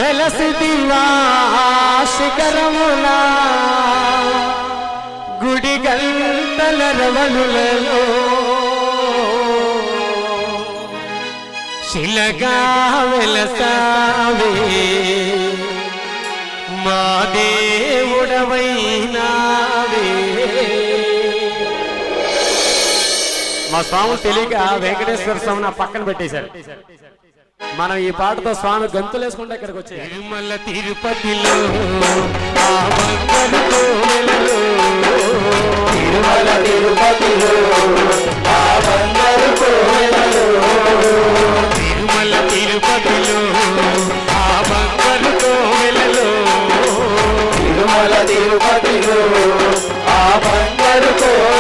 వెలసిదివా శిఖరమునా గుడి గంటల రవణులలో శిలగా వెలసావే మా దేవుడవైనావే. మా స్వాములు తెలియక వెంకటేశ్వర స్వామిని ఆ పక్కన పెట్టేశారు. మనం ఈ పాటతో స్వామి గంతులు వేసుకుంటే ఇక్కడికి వచ్చే తిరుమల తిరుపతిలో తిరుమల తిరుపతిలో తిరుమల తిరుపతిలో ఆ బంగారు కోవెలలో తిరుమల తిరుపతిలో ఆ బంగారు కోవెలలో